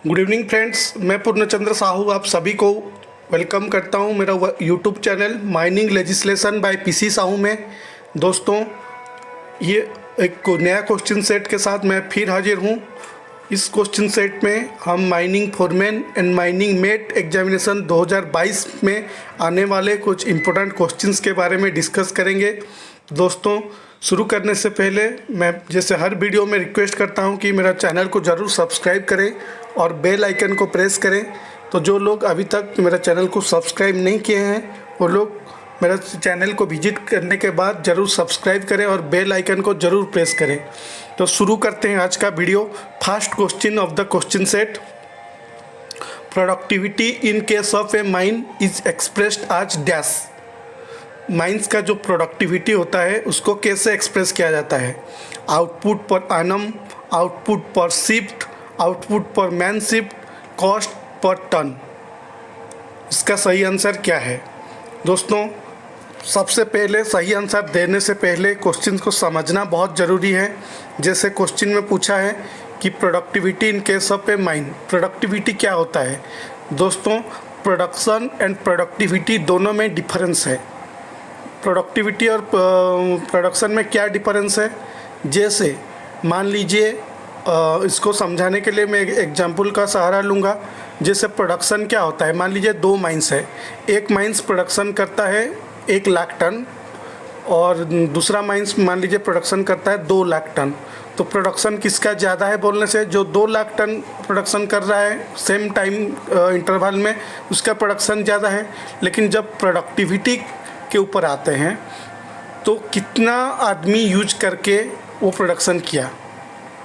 Good evening friends, मैं पूर्णचंद्र साहू आप सभी को वेलकम करता हूं मेरा YouTube channel mining legislation by PC Sahu में। दोस्तों, ये एक नया क्वेश्चन सेट के साथ मैं फिर हाजिर हूं। इस क्वेश्चन सेट में हम mining foreman and mining met examination 2022 में आने वाले कुछ इम्पोर्टेंट क्वेश्चंस के बारे में डिस्कस करेंगे। दोस्तों, शुरू करने से पहले मैं जैसे हर वीडियो में रिक्वेस्ट करता हूं कि मेरा चैनल को ज़रूर सब्सक्राइब करें और बेल आइकन को प्रेस करें। तो जो लोग अभी तक मेरा चैनल को सब्सक्राइब नहीं किए हैं वो लोग मेरा चैनल को विजिट करने के बाद ज़रूर सब्सक्राइब करें और बेल आइकन को ज़रूर प्रेस करें। तो शुरू करते हैं आज का video. First question of the question set, productivity in case of A mine is expressed आज डैश। माइंस का जो प्रोडक्टिविटी होता है उसको कैसे एक्सप्रेस किया जाता है? Output per annum, output per shift, output per man shift, cost per ton. इसका सही आंसर क्या है? दोस्तों, सबसे पहले सही आंसर देने से पहले क्वेश्चन को समझना बहुत ज़रूरी है। जैसे क्वेश्चन में पूछा है कि productivity in case of A mine, productivity क्या होता है? दोस्तों, प्रोडक्शन एंड प्रोडक्टिविटी दोनों में डिफरेंस है। प्रोडक्टिविटी और प्रोडक्शन में क्या डिफरेंस है? जैसे मान लीजिए, इसको समझाने के लिए मैं एक एग्जांपल का सहारा लूँगा। जैसे प्रोडक्शन क्या होता है, मान लीजिए दो माइंस है। एक माइंस प्रोडक्शन करता है 1 लाख टन और दूसरा माइंस मान लीजिए प्रोडक्शन करता है 2 लाख टन। तो प्रोडक्शन किसका ज़्यादा है बोलने से, जो 2 लाख टन प्रोडक्शन कर रहा है सेम टाइम इंटरवल में, उसका प्रोडक्शन ज़्यादा है। लेकिन जब प्रोडक्टिविटी के ऊपर आते हैं तो कितना आदमी यूज करके वो प्रोडक्शन किया,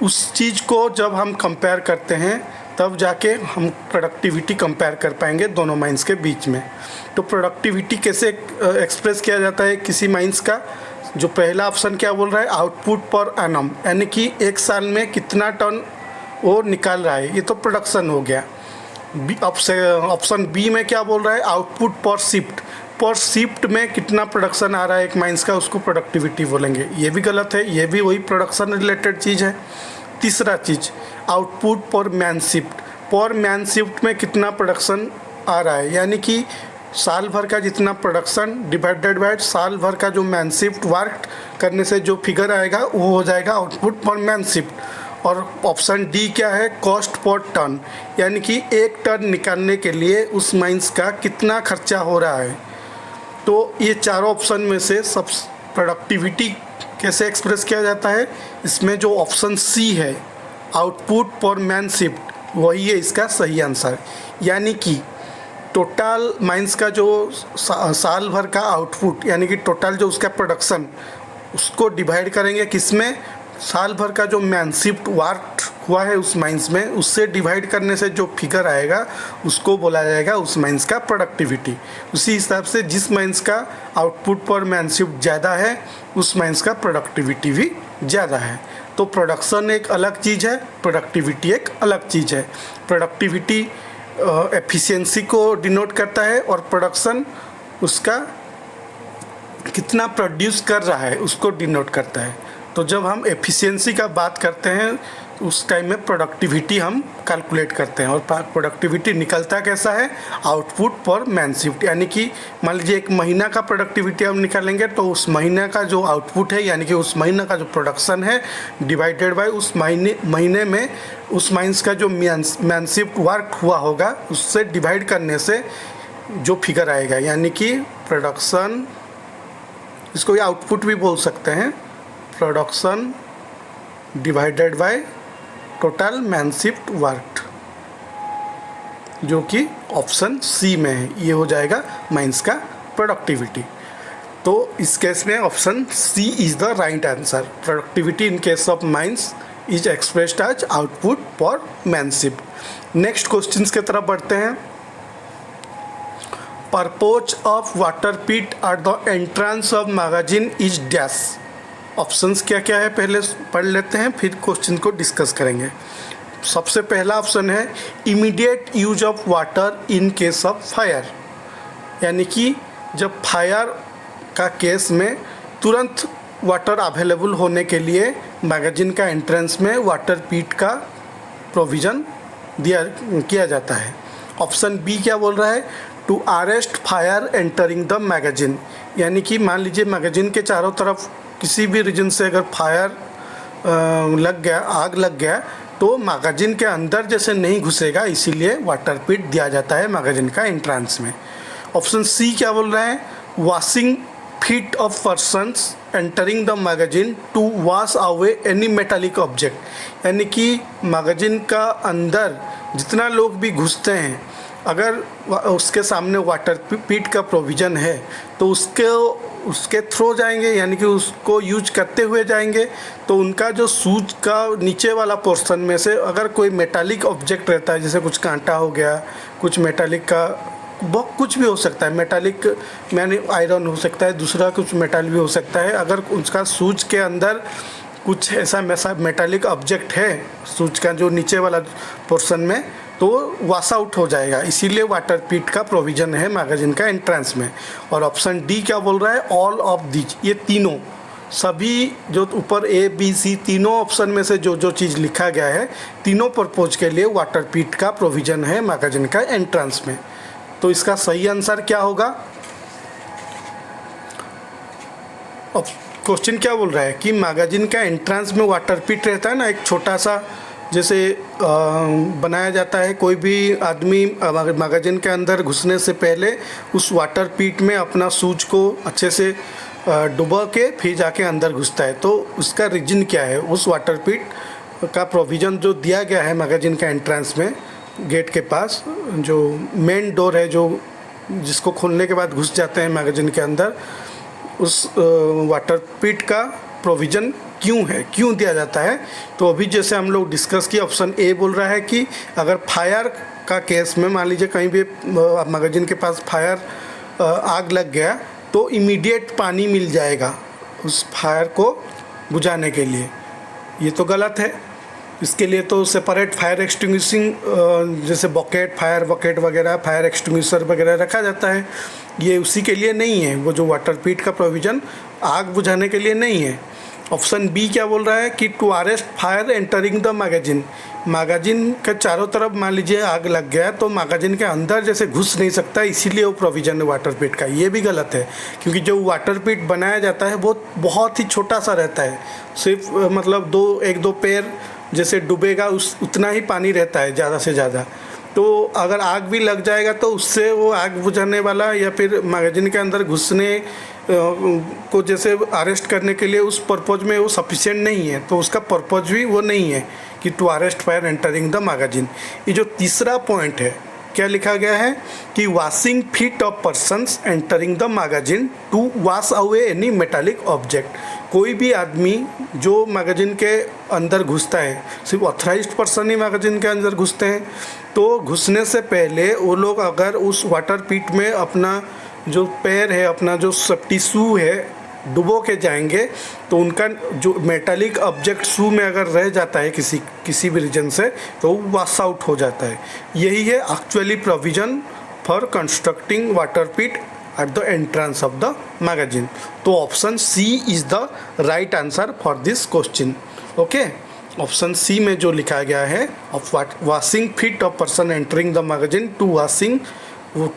उस चीज़ को जब हम कंपेयर करते हैं तब जाके हम प्रोडक्टिविटी कंपेयर कर पाएंगे दोनों माइंस के बीच में। तो प्रोडक्टिविटी कैसे एक्सप्रेस किया जाता है किसी माइंस का? जो पहला ऑप्शन क्या बोल रहा है, आउटपुट पर एनम, यानी कि एक साल में कितना टन वो निकाल रहा है, ये तो प्रोडक्शन हो गया। ऑप्शन बी में क्या बोल रहा है, आउटपुट पर शिफ्ट, पर शिफ्ट में कितना प्रोडक्शन आ रहा है एक माइंस का, उसको प्रोडक्टिविटी बोलेंगे। ये भी गलत है, ये भी वही प्रोडक्शन रिलेटेड चीज़ है। तीसरा चीज़, आउटपुट पर मैन शिफ्ट, पर मैन शिफ्ट में कितना प्रोडक्शन आ रहा है, यानी कि साल भर का जितना प्रोडक्शन डिवाइडेड बाय साल भर का जो मैन शिफ्ट वर्क करने से जो फिगर आएगा वो हो जाएगा आउटपुट पर मैन शिफ्ट। और ऑप्शन डी क्या है, कॉस्ट पर टन, यानी कि 1 टन निकालने के लिए उस माइंस का कितना खर्चा हो रहा है। तो ये चारों ऑप्शन में से सब प्रोडक्टिविटी कैसे एक्सप्रेस किया जाता है, इसमें जो ऑप्शन सी है आउटपुट पर मैन शिफ्ट, वही है इसका सही आंसर। यानी कि टोटल माइंस का जो साल भर का आउटपुट, यानी कि टोटल जो उसका प्रोडक्शन, उसको डिवाइड करेंगे किसमें, साल भर का जो मैन शिफ्ट वर्क हुआ है उस माइंस में, उससे डिवाइड करने से जो फिगर आएगा उसको बोला जाएगा उस माइंस का प्रोडक्टिविटी। उसी हिसाब से जिस माइंस का आउटपुट पर मैन शिफ्ट ज़्यादा है उस माइंस का प्रोडक्टिविटी भी ज़्यादा है। तो प्रोडक्शन एक अलग चीज़ है, प्रोडक्टिविटी एक अलग चीज़ है। प्रोडक्टिविटी एफिशिएंसी को डिनोट करता है और प्रोडक्शन उसका कितना प्रोड्यूस कर रहा है उसको डिनोट करता है। तो जब हम एफिशिएंसी का बात करते हैं उस टाइम में प्रोडक्टिविटी हम कैलकुलेट करते हैं। और प्रोडक्टिविटी निकलता कैसा है, आउटपुट पर मैन शिफ्ट, यानी कि मान लीजिए एक महीना का प्रोडक्टिविटी हम निकालेंगे तो उस महीने का जो आउटपुट है, यानी कि उस महीना का जो प्रोडक्शन है डिवाइडेड बाय उस महीने में उस माइंस का जो मैन शिफ्ट वर्क हुआ होगा उससे डिवाइड करने से जो फिगर आएगा, यानी कि प्रोडक्शन, इसको आउटपुट भी बोल सकते हैं, production divided by total man shift work, जो कि ऑप्शन सी में है, ये हो जाएगा माइंस का प्रोडक्टिविटी। तो इस केस में option C is the right answer. Productivity in case of mines is expressed as output per man shift. Next questions की तरफ बढ़ते हैं। Purpose of water pit at the entrance of magazine is dash. Options क्या क्या है पहले पढ़ लेते हैं, फिर क्वेश्चन को डिस्कस करेंगे। सबसे पहला ऑप्शन है immediate use of water in case of fire, यानी कि जब फायर का केस में तुरंत वाटर अवेलेबल होने के लिए मैगजीन का एंट्रेंस में वाटर पीट का प्रोविज़न दिया किया जाता है। ऑप्शन बी क्या बोल रहा है, to arrest fire entering the magazine, यानी कि मान लीजिए मैगजीन के चारों तरफ किसी भी रीजन से अगर फायर लग गया, आग लग गया, तो मैगजीन के अंदर जैसे नहीं घुसेगा, इसीलिए वाटर पिट दिया जाता है मैगजीन का एंट्रेंस में। ऑप्शन सी क्या बोल रहा है, washing feet of persons entering the magazine to wash away any metallic object, यानी कि मैगजीन का अंदर जितना लोग भी घुसते हैं, अगर उसके सामने वाटर पिट का प्रोविज़न है तो उसके थ्रो जाएंगे, यानी कि उसको यूज करते हुए जाएंगे, तो उनका जो शूज का नीचे वाला पोर्शन में से अगर कोई मेटालिक ऑब्जेक्ट रहता है, जैसे कुछ कांटा हो गया, कुछ मेटालिक का बहुत कुछ भी हो सकता है, मेटालिक मैंने आयरन हो सकता है, दूसरा कुछ मेटल भी हो सकता है, अगर उसका शूज के अंदर कुछ ऐसा मेटालिक ऑब्जेक्ट है शूज का जो नीचे वाला पोर्शन में, तो वॉश आउट हो जाएगा, इसीलिए वाटर पिट का प्रोविज़न है मैगजीन का एंट्रेंस में। और ऑप्शन डी क्या बोल रहा है, ऑल ऑफ दीज, ये तीनों सभी जो ऊपर ए बी सी तीनों ऑप्शन में से जो जो चीज़ लिखा गया है, तीनों पर्पज़ के लिए वाटर पिट का प्रोविज़न है मैगजीन का एंट्रेंस में। तो इसका सही आंसर क्या होगा। अब क्वेश्चन क्या बोल रहा है कि मैगजीन का एंट्रेंस में वाटर पिट रहता है ना, एक छोटा सा जैसे बनाया जाता है, कोई भी आदमी मैगजीन के अंदर घुसने से पहले उस वाटर पिट में अपना शूज को अच्छे से डुबा के फिर जाके अंदर घुसता है। तो उसका रीजन क्या है, उस वाटर पिट का प्रोविज़न जो दिया गया है मैगजीन का एंट्रेंस में, गेट के पास जो मेन डोर है, जो जिसको खोलने के बाद घुस जाते हैं मैगजीन के अंदर, उस वाटर पिट का प्रोविज़न क्यों है, क्यों दिया जाता है। तो अभी जैसे हम लोग डिस्कस किया, ऑप्शन ए बोल रहा है कि अगर फायर का केस में मान लीजिए कहीं भी मैगजीन के पास फायर आग लग गया, तो इमीडिएट पानी मिल जाएगा उस फायर को बुझाने के लिए। ये तो गलत है, इसके लिए तो सेपरेट फायर एक्सटिंग्विशिंग जैसे बकेट, फायर बकेट वगैरह, फायर एक्सटिंग्विशर वगैरह रखा जाता है, ये उसी के लिए नहीं है। वो जो वाटर पिट का प्रोविज़न आग बुझाने के लिए नहीं है। ऑप्शन बी क्या बोल रहा है कि to arrest fire entering the magazine, magazine के चारों तरफ मान लीजिए आग लग गया, तो मैगजीन के अंदर जैसे घुस नहीं सकता, इसीलिए वो प्रोविज़न है वाटर पिट का। ये भी गलत है, क्योंकि जो वाटर पिट बनाया जाता है वो बहुत ही छोटा सा रहता है, सिर्फ मतलब एक दो पैर जैसे डूबेगा उतना ही पानी रहता है ज़्यादा से ज़्यादा। तो अगर आग भी लग जाएगा तो उससे वो आग बुझाने वाला या फिर मैगजीन के अंदर घुसने को जैसे अरेस्ट करने के लिए उस पर्पज़ में वो सफिशिएंट नहीं है, तो उसका पर्पज़ भी वो नहीं है कि to arrest fire entering the magazine. ये जो तीसरा पॉइंट है, क्या लिखा गया है कि washing feet of persons entering the magazine to wash away any metallic object, कोई भी आदमी जो मैगजीन के अंदर घुसता है, सिर्फ ऑथराइज्ड पर्सन ही मैगजीन के अंदर घुसते हैं, तो घुसने से पहले वो लोग अगर उस वाटर पिट में अपना जो पैर है, अपना जो सेफ्टी शू है, डुबो के जाएंगे, तो उनका जो मेटालिक ऑब्जेक्ट शू में अगर रह जाता है किसी भी रीजन से, तो वो वॉश आउट हो जाता है। यही है actually provision for constructing water pit at the entrance of the magazine. तो option C is the right answer for this question. Okay, option C में जो लिखा गया है of washing feet of person entering the magazine to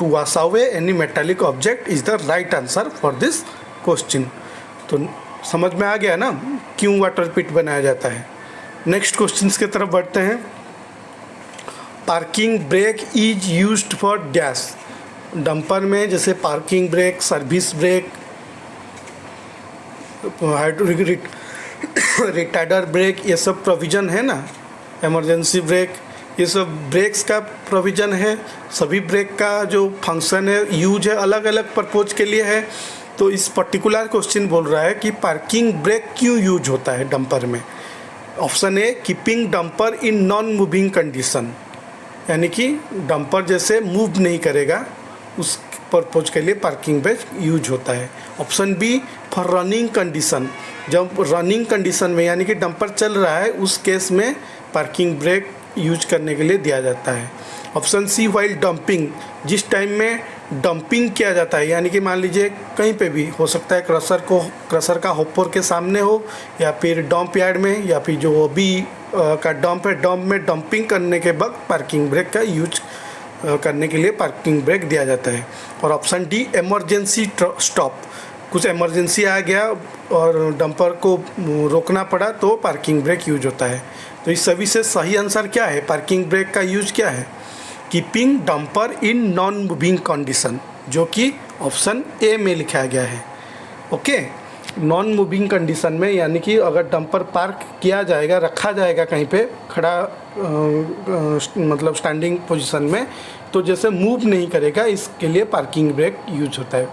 wash away any metallic object is the right answer for this question. तो समझ में आ गया ना क्यों वाटर पिट बनाया जाता है। नेक्स्ट क्वेश्चंस की तरफ बढ़ते हैं। Parking brake is used for dash, dumper में जैसे parking brake, service brake, retarder brake, ये सब प्रोविज़न है ना, इमरजेंसी ब्रेक, ये सब ब्रेक्स का प्रोविज़न है। सभी ब्रेक का जो फंक्शन है, यूज है, अलग अलग पर्पज़ के लिए है। तो इस पर्टिकुलर क्वेश्चन बोल रहा है कि पार्किंग ब्रेक क्यों यूज होता है डंपर में। Option A, keeping dumper in non moving condition, यानी कि डंपर जैसे मूव नहीं करेगा, उस पर्पज़ के लिए पार्किंग ब्रेक यूज होता है। Option B, for running condition, जब रनिंग कंडीशन में यानी कि डंपर चल रहा है, उस केस में पार्किंग ब्रेक यूज करने के लिए दिया जाता है। ऑप्शन सी, वाइल डंपिंग, जिस टाइम में डंपिंग किया जाता है, यानी कि मान लीजिए कहीं पे भी हो सकता है, क्रशर का होपर के सामने हो, या फिर डंप यार्ड में, या फिर जो अभी का डंप है, डंप में डंपिंग करने के वक्त पार्किंग ब्रेक का यूज करने के लिए पार्किंग ब्रेक दिया जाता है। और ऑप्शन डी इमरजेंसी स्टॉप, कुछ इमरजेंसी आ गया और डंपर को रोकना पड़ा तो पार्किंग ब्रेक यूज होता है। तो इस सभी से सही आंसर क्या है, पार्किंग ब्रेक का यूज क्या है, keeping dumper in non moving condition, जो कि ऑप्शन ए में लिखा गया है। ओके, नॉन मूविंग कंडीशन में यानी कि अगर डंपर पार्क किया जाएगा, रखा जाएगा कहीं पे खड़ा मतलब स्टैंडिंग पोजीशन में, तो जैसे मूव नहीं करेगा, इसके लिए पार्किंग ब्रेक यूज होता है।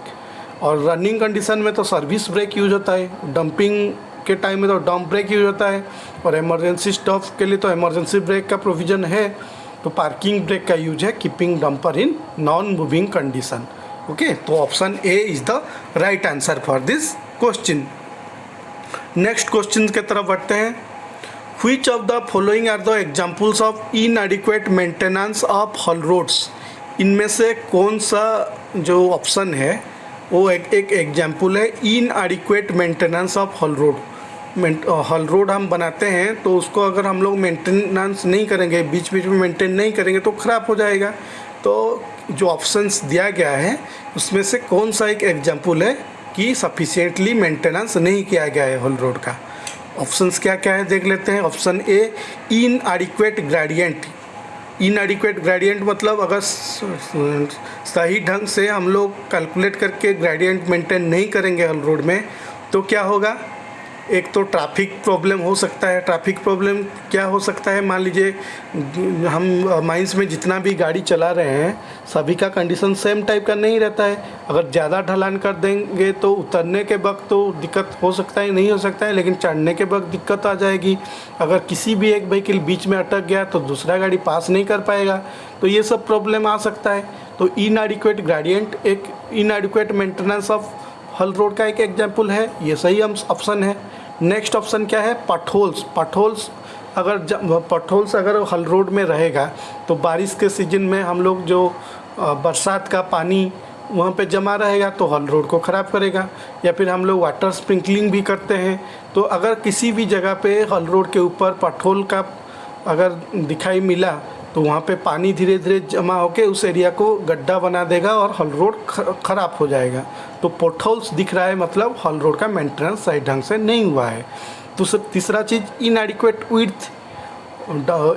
और रनिंग कंडीशन में तो सर्विस ब्रेक यूज होता है, डंपिंग के टाइम में तो डंप ब्रेक यूज होता है, और इमरजेंसी स्टॉप के लिए तो इमरजेंसी ब्रेक का प्रोविज़न है। तो पार्किंग ब्रेक का यूज है keeping dumper in non moving condition. Okay, तो option A is the right answer for this question. Next question की तरफ बढ़ते हैं। Which of the following are the examples of inadequate maintenance of haul roads, इनमें से कौन सा जो ऑप्शन है वो एक एग्जाम्पल है इनएडिक्वेट maintenance of haul road. Hall road हम बनाते हैं तो उसको अगर हम लोग मेंटेनेंस नहीं करेंगे, बीच बीच में मेंटेन नहीं करेंगे तो ख़राब हो जाएगा। तो जो ऑप्शंस दिया गया है उसमें से कौन सा एक एग्जाम्पल है कि सफिशिएंटली मेंटेनेंस नहीं किया गया है हॉल रोड का। ऑप्शंस क्या क्या है देख लेते हैं। Option A इनएडिक्वेट gradient. इनएडिक्वेट ग्रेडियंट मतलब अगर सही ढंग से हम लोग कैलकुलेट करके ग्रेडियंट मेंटेन नहीं करेंगे हॉल रोड में तो क्या होगा, एक तो ट्रैफिक प्रॉब्लम हो सकता है। ट्रैफिक प्रॉब्लम क्या हो सकता है, मान लीजिए हम माइंस में जितना भी गाड़ी चला रहे हैं सभी का कंडीशन सेम टाइप का नहीं रहता है। अगर ज़्यादा ढलान कर देंगे तो उतरने के वक्त तो दिक्कत हो सकता है, नहीं हो सकता है, लेकिन चढ़ने के वक्त दिक्कत आ जाएगी। अगर किसी भी एक व्हीकल बीच में अटक गया तो दूसरा गाड़ी पास नहीं कर पाएगा, तो ये सब प्रॉब्लम आ सकता है। तो इनएडिक्वेट ग्रेडियंट एक इनएडिक्वेट मेंटेनेंस ऑफ हॉल रोड का एक एग्जाम्पल है, ये सही ऑप्शन है। नेक्स्ट ऑप्शन क्या है, पटहोल्स। पटहोल्स अगर हॉल रोड में रहेगा तो बारिश के सीजन में हम लोग जो बरसात का पानी वहाँ पे जमा रहेगा तो हॉल रोड को ख़राब करेगा। या फिर हम लोग वाटर स्प्रिंकलिंग भी करते हैं, तो अगर किसी भी जगह पे हॉल रोड के ऊपर पटहोल का अगर दिखाई मिला तो वहाँ पे पानी धीरे धीरे जमा होकर उस एरिया को गड्ढा बना देगा और हॉल रोड ख़राब हो जाएगा। तो पोटहोल्स दिख रहा है मतलब हॉल रोड का मेंटेनेंस सही ढंग से नहीं हुआ है। तो तीसरा चीज़ इनएडिक्वेट विड्थ,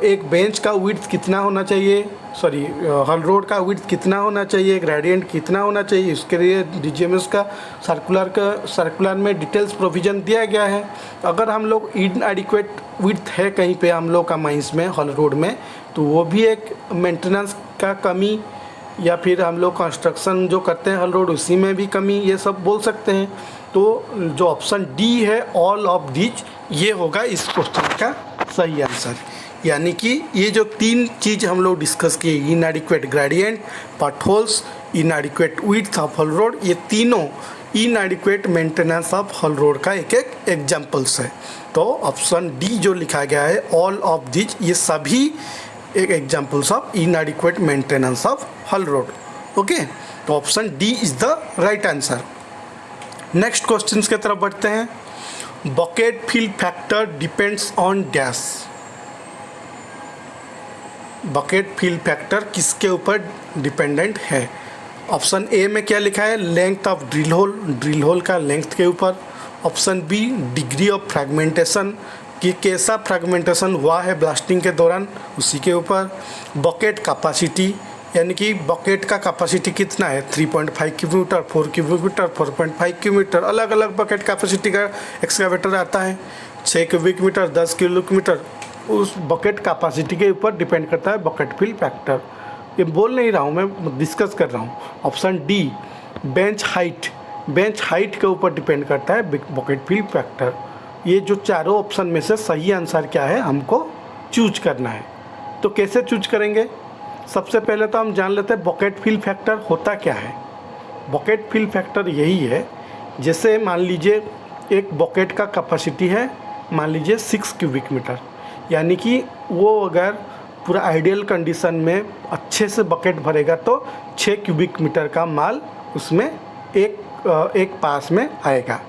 एक बेंच का विड्थ कितना होना चाहिए, हॉल रोड का विड्थ कितना होना चाहिए, ग्रेडियंट कितना होना चाहिए, इसके लिए डीजीएमएस का सर्कुलर में डिटेल्स प्रोविज़न दिया गया है। अगर हम लोग इनएडिक्वेट विड्थ है कहीं पे हम लोग का माइंस में हॉल रोड में तो वो भी एक मेंटेनेंस का कमी, या फिर हम लोग कंस्ट्रक्शन जो करते हैं हॉल रोड उसी में भी कमी, ये सब बोल सकते हैं। तो जो ऑप्शन डी है ऑल ऑफ दीज, ये होगा इस क्वेश्चन का सही आंसर। यानी कि ये जो तीन चीज़ हम लोग डिस्कस किए, inadequate gradient, potholes, inadequate width of haul road, ये तीनों inadequate maintenance of haul road का एक एग्जाम्पल्स है। तो ऑप्शन डी जो लिखा गया है ऑल ऑफ दीज, ये सभी एक examples of inadequate maintenance of haul road. Okay, तो option D is the right answer. Next question की तरफ बढ़ते हैं। Bucket fill factor depends on dash. Bucket fill factor किसके ऊपर डिपेंडेंट है? ऑप्शन ए में क्या लिखा है, लेंथ ऑफ ड्रिल होल का लेंथ के ऊपर। Option B degree of fragmentation, कि कैसा फ्रैगमेंटेशन हुआ है ब्लास्टिंग के दौरान, उसी के ऊपर। बकेट कैपेसिटी, यानी कि बकेट का कैपेसिटी कितना है, 3.5 cubic metre, 4 cubic metre, 4.5 cubic metre, अलग अलग बकेट कैपेसिटी का एक्सकावेटर आता है। 6 क्यूबिक मीटर, 10 क्यूबिक मीटर, उस बकेट कैपेसिटी के ऊपर डिपेंड करता है बकेट फिल फैक्टर। ये बोल नहीं रहा हूँ, मैं डिस्कस कर रहा हूँ। ऑप्शन डी बेंच हाइट के ऊपर डिपेंड करता है बकेट फिल फैक्टर। ये जो चारों ऑप्शन में से सही आंसर क्या है हमको चूज करना है। तो कैसे चूज करेंगे, सबसे पहले तो हम जान लेते हैं बकेट फिल फैक्टर होता क्या है। बकेट फिल फैक्टर यही है, जैसे मान लीजिए एक बकेट का कैपेसिटी है मान लीजिए 6 क्यूबिक मीटर, यानी कि वो अगर पूरा आइडियल कंडीशन में अच्छे से बकेट भरेगा तो 6 क्यूबिक मीटर का माल उसमें एक पास में आएगा।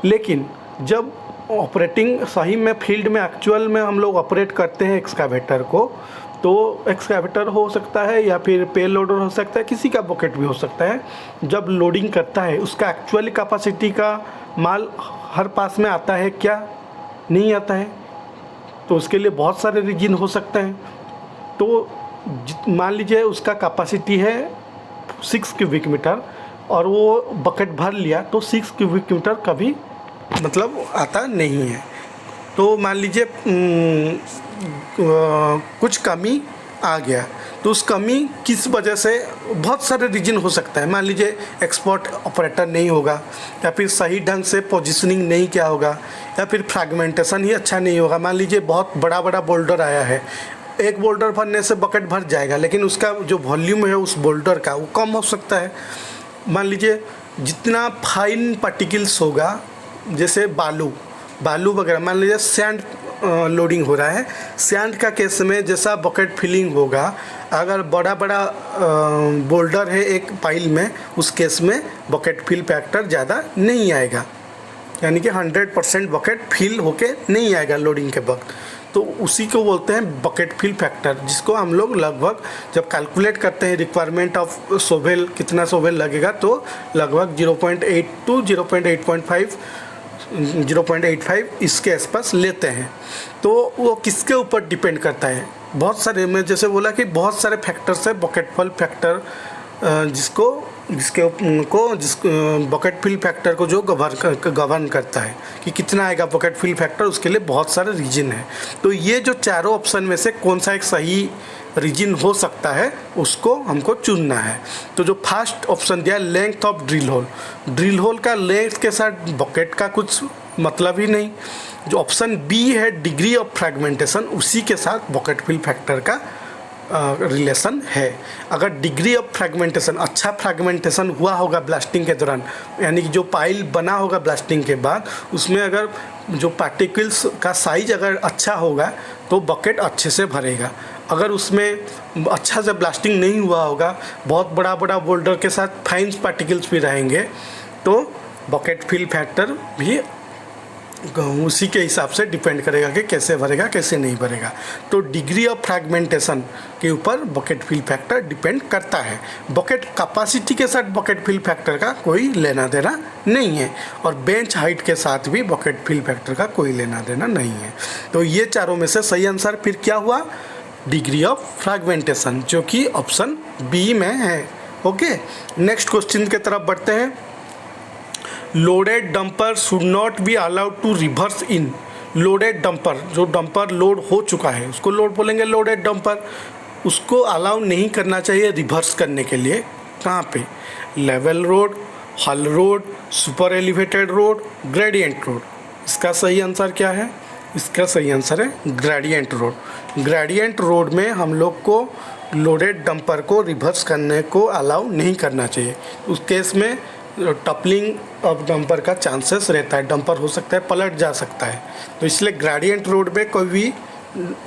लेकिन जब ऑपरेटिंग सही में फील्ड में एक्चुअल में हम लोग ऑपरेट करते हैं एक्सकावेटर को, तो एक्सकावेटर हो सकता है या फिर पे लोडर हो सकता है, किसी का बकेट भी हो सकता है। जब लोडिंग करता है उसका एक्चुअली कैपेसिटी का माल हर पास में आता है क्या, नहीं आता है, तो उसके लिए बहुत सारे रीजन हो सकते हैं। तो मान लीजिए उसका कैपेसिटी है 6 क्यूबिक मीटर और वो बकेट भर लिया, तो 6 क्यूबिक मीटर कभी मतलब आता नहीं है। तो मान लीजिए कुछ कमी आ गया, तो उस कमी किस वजह से, बहुत सारे रीजन हो सकता है। मान लीजिए एक्सपोर्ट ऑपरेटर नहीं होगा, या फिर सही ढंग से पोजीशनिंग नहीं किया होगा, या फिर फ्रैगमेंटेशन ही अच्छा नहीं होगा। मान लीजिए बहुत बड़ा बड़ा बोल्डर आया है, एक बोल्डर भरने से बकेट भर जाएगा, लेकिन उसका जो वॉल्यूम है उस बोल्डर का वो कम हो सकता है। मान लीजिए जितना फाइन पार्टिकल्स होगा, जैसे बालू वगैरह, मान लीजिए सैंड लोडिंग हो रहा है, सैंड का केस में जैसा बकेट फिलिंग होगा, अगर बड़ा बोल्डर है एक पाइल में, उस केस में बकेट फिल फैक्टर ज़्यादा नहीं आएगा, यानी कि 100% बकेट फिल होके नहीं आएगा लोडिंग के वक्त। तो उसी को बोलते हैं बकेट फिल फैक्टर, जिसको हम लोग लगभग जब कैलकुलेट करते हैं रिक्वायरमेंट ऑफ सोवेल, कितना सोवेल लगेगा, तो लगभग 0.8 to 0.85 इसके आसपास लेते हैं। तो वो किसके ऊपर डिपेंड करता है, बहुत सारे, मैं जैसे बोला कि बहुत सारे फैक्टर्स है बकेट फिल फैक्टर, जिसको बकेट फिल फैक्टर को जो गवर्न करता है कि कितना आएगा बकेट फिल फैक्टर, उसके लिए बहुत सारे रीजन है। तो ये जो चारों ऑप्शन में से कौन सा एक सही रीजन हो सकता है, उसको हमको चुनना है। तो जो फर्स्ट ऑप्शन दिया लेंथ ऑफ ड्रिल होल का लेंथ के साथ बकेट का कुछ मतलब ही नहीं। जो ऑप्शन बी है डिग्री ऑफ फ्रैगमेंटेशन, उसी के साथ बकेट फिल फैक्टर का रिलेशन है। अगर डिग्री ऑफ फ्रैगमेंटेशन, अच्छा फ्रैगमेंटेशन हुआ होगा ब्लास्टिंग के दौरान, यानी कि जो पाइल बना होगा ब्लास्टिंग के बाद, उसमें अगर जो पार्टिकल्स का साइज अगर अच्छा होगा तो बकेट अच्छे से भरेगा। अगर उसमें अच्छा से ब्लास्टिंग नहीं हुआ होगा, बहुत बड़ा बोल्डर के साथ फाइन पार्टिकल्स भी रहेंगे, तो बकेट फिल फैक्टर भी उसी के हिसाब से डिपेंड करेगा कि कैसे भरेगा कैसे नहीं भरेगा। तो डिग्री ऑफ फ्रैगमेंटेशन के ऊपर बकेट फिल फैक्टर डिपेंड करता है। बकेट कैपेसिटी के साथ बकेट फिल फैक्टर का कोई लेना देना नहीं है, और बेंच हाइट के साथ भी बकेट फिल फैक्टर का कोई लेना देना नहीं है। तो ये चारों में से सही आंसर फिर क्या हुआ, डिग्री ऑफ फ्रैगमेंटेशन, जो कि ऑप्शन बी में है। ओके, नेक्स्ट क्वेश्चन की तरफ बढ़ते हैं। Loaded dumper should not be allowed to reverse in. Loaded dumper, जो डंपर लोड हो चुका है उसको लोड बोलेंगे लोडेड डंपर, उसको अलाउ नहीं करना चाहिए रिवर्स करने के लिए। कहाँ पे, लेवल रोड, हल road, super elevated road, gradient road. इसका सही आंसर क्या है, इसका सही आंसर है ग्रेडियंट रोड। ग्रेडियंट रोड में हम लोग को लोडेड डंपर को रिवर्स करने को अलाउ नहीं करना चाहिए। उस केस में टपलिंग ऑफ डंपर का चांसेस रहता है, डंपर हो सकता है पलट जा सकता है। तो इसलिए ग्रेडियंट रोड में कोई भी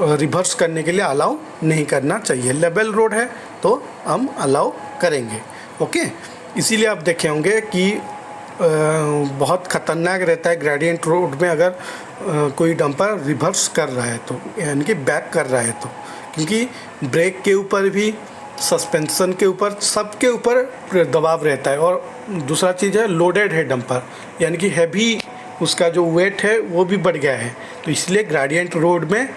रिवर्स करने के लिए अलाउ नहीं करना चाहिए। लेवल रोड है तो हम अलाउ करेंगे। ओके, इसीलिए आप देखे होंगे कि बहुत ख़तरनाक रहता है ग्रेडियंट रोड में अगर कोई डंपर रिवर्स कर रहा है तो, यानी कि बैक कर रहा है तो, क्योंकि ब्रेक के ऊपर भी, सस्पेंशन के ऊपर, सबके ऊपर दबाव रहता है। और दूसरा चीज़ है लोडेड है डंपर, यानी कि हैवी उसका जो वेट है वो भी बढ़ गया है। तो इसलिए ग्रेडियंट रोड में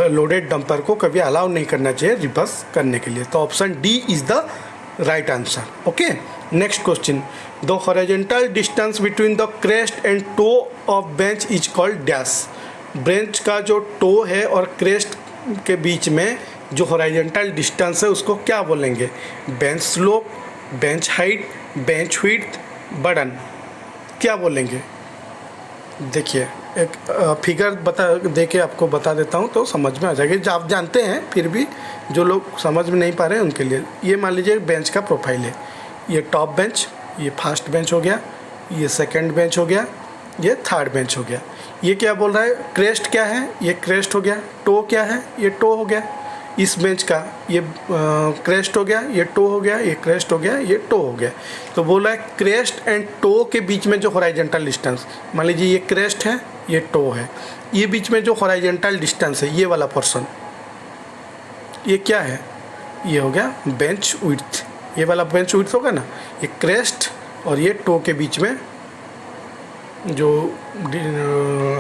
लोडेड डंपर को कभी अलाउ नहीं करना चाहिए रिवर्स करने के लिए। तो option D is the right answer. Okay, next question. The horizontal distance between the crest and toe of bench is called dash. Bench का जो टो है और क्रेस्ट के बीच में जो हॉरिजॉन्टल डिस्टेंस है उसको क्या बोलेंगे, bench slope, bench height, bench width, burden, क्या बोलेंगे। देखिए एक फिगर दे के आपको बता देता हूँ तो समझ में आ जाएगी। जो आप जानते हैं फिर भी जो लोग समझ में नहीं पा रहे हैं उनके लिए। ये मान लीजिए बेंच का प्रोफाइल है, ये टॉप बेंच, ये फर्स्ट बेंच हो गया, ये सेकंड बेंच हो गया, ये थर्ड बेंच हो गया। ये क्या बोल रहा है, क्रेस्ट क्या है, ये क्रेस्ट हो गया, टो क्या है, ये टो हो गया। इस बेंच का ये क्रेस्ट हो गया, ये टो हो गया, ये क्रेस्ट हो गया, ये टो हो गया। तो बोला है क्रेस्ट एंड टो के बीच में जो हॉरिजॉन्टल डिस्टेंस, मान लीजिए ये क्रेस्ट है, ये टो है। ये बीच में जो हॉरिजॉन्टल डिस्टेंस है, ये वाला पोर्शन, ये क्या है? ये हो गया बेंच विड्थ। ये वाला बेंच विड्थ होगा ना, ये क्रेस्ट और ये टो के बीच में जो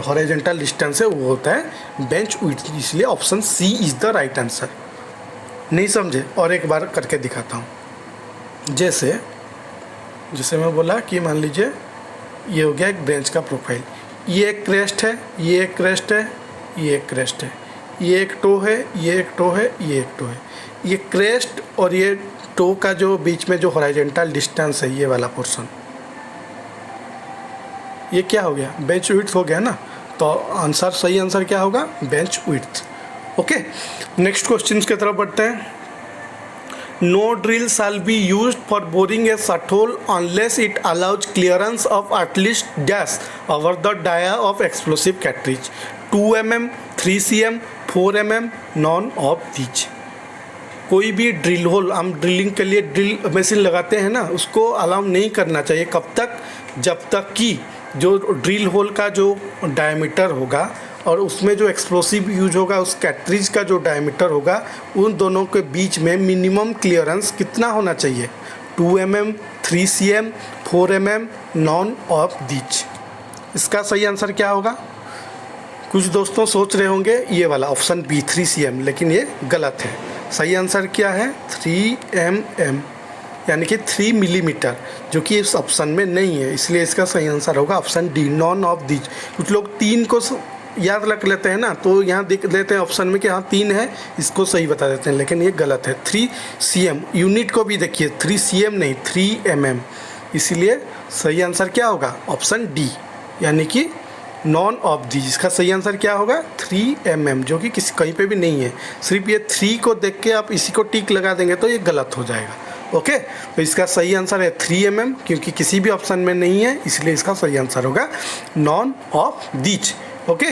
हॉरिजॉन्टल डिस्टेंस है वो होता है बेंच विड्थ। इसलिए option C is the right answer. नहीं समझे? और एक बार करके दिखाता हूँ। जैसे मैं बोला कि मान लीजिए ये हो गया एक बेंच का प्रोफाइल, ये एक क्रेस्ट है, ये एक क्रेस्ट है, ये एक क्रेस्ट है, ये एक टो है, ये एक टो है, ये एक टो है। ये क्रेस्ट और ये टो का जो बीच में जो हॉरिजॉन्टल डिस्टेंस है, ये वाला पोर्शन, ये क्या हो गया? बेंच विड्थ हो गया ना। तो आंसर, सही आंसर क्या होगा? Bench width. Okay, next question की तरफ बढ़ते हैं। No drill shall be used for boring a short hole unless it allows clearance of at least dash over the dia of explosive cartridge 2 mm, 3 cm, 4 mm, none of these. कोई भी drill whole, हम drilling के लिए drill machine लगाते हैं ना, उसको allow नहीं करना चाहिए। कब तक? जब तक कि जो ड्रिल होल का जो डायमीटर होगा और उसमें जो एक्सप्लोसिव यूज होगा, उस कैट्रिज का जो डायमीटर होगा, उन दोनों के बीच में मिनिमम क्लियरेंस कितना होना चाहिए? 2 mm, 3 cm, 4 mm, none of these. इसका सही आंसर क्या होगा? कुछ दोस्तों सोच रहे होंगे ये वाला ऑप्शन बी 3 cm, लेकिन ये गलत है। सही आंसर क्या है? 3 mm, यानी कि 3 मिलीमीटर, जो कि इस ऑप्शन में नहीं है। इसलिए इसका सही आंसर होगा option D, non of these. कुछ लोग 3 को याद रख लेते हैं ना, तो यहाँ देख लेते हैं ऑप्शन में कि हाँ 3 है, इसको सही बता देते हैं, लेकिन ये गलत है। 3 cm, यूनिट को भी देखिए, 3 cm नहीं 3 mm। इसीलिए सही आंसर क्या होगा? ऑप्शन डी, यानी कि नॉन ऑफ दीज। इसका सही आंसर क्या होगा? 3 mm, जो कि कहीं पे भी नहीं है। सिर्फ ये 3 को देख के आप इसी को टिक लगा देंगे तो ये गलत हो जाएगा। ओके, तो इसका सही आंसर है 3 mm, क्योंकि किसी भी ऑप्शन में नहीं है, इसलिए इसका सही आंसर होगा none of these. Okay,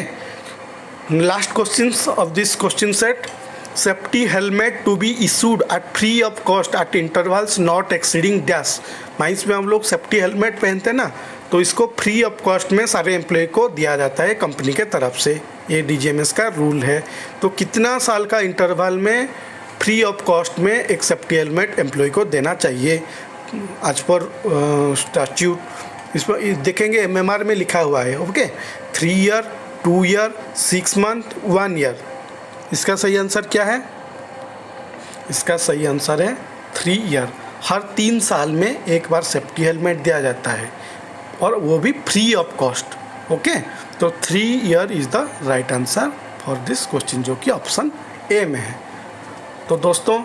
last question of this question set. Safety helmet to be issued at free of cost at intervals not exceeding dash. Mines में हम लोग सेफ्टी हेलमेट पहनते हैं ना, तो इसको फ्री ऑफ कॉस्ट में सारे एम्प्लॉय को दिया जाता है कंपनी के तरफ से। ये DGMS का रूल है। तो कितना साल का इंटरवल में फ्री ऑफ कॉस्ट में एक सेफ्टी हेलमेट एम्प्लॉय को देना चाहिए? आज पर स्टैट्यूट इस पर देखेंगे, MMR में लिखा हुआ है। Okay, 3 year, 2 year, 6 month, 1 year. इसका सही आंसर क्या है? इसका सही आंसर है 3 ईयर। हर 3 साल में एक बार सेफ्टी हेलमेट दिया जाता है, और वो भी फ्री ऑफ कॉस्ट। ओके, तो 3 year is the right answer for this question, जो कि ऑप्शन ए में है। तो दोस्तों,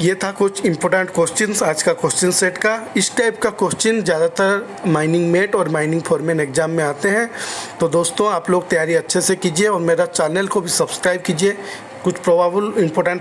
ये था कुछ इंपॉर्टेंट क्वेश्चंस आज का क्वेश्चन सेट का। इस टाइप का क्वेश्चन ज़्यादातर माइनिंग मेट और माइनिंग फोरमैन एग्जाम में आते हैं। तो दोस्तों, आप लोग तैयारी अच्छे से कीजिए और मेरा चैनल को भी सब्सक्राइब कीजिए। कुछ प्रोबेबल इंपॉर्टेंट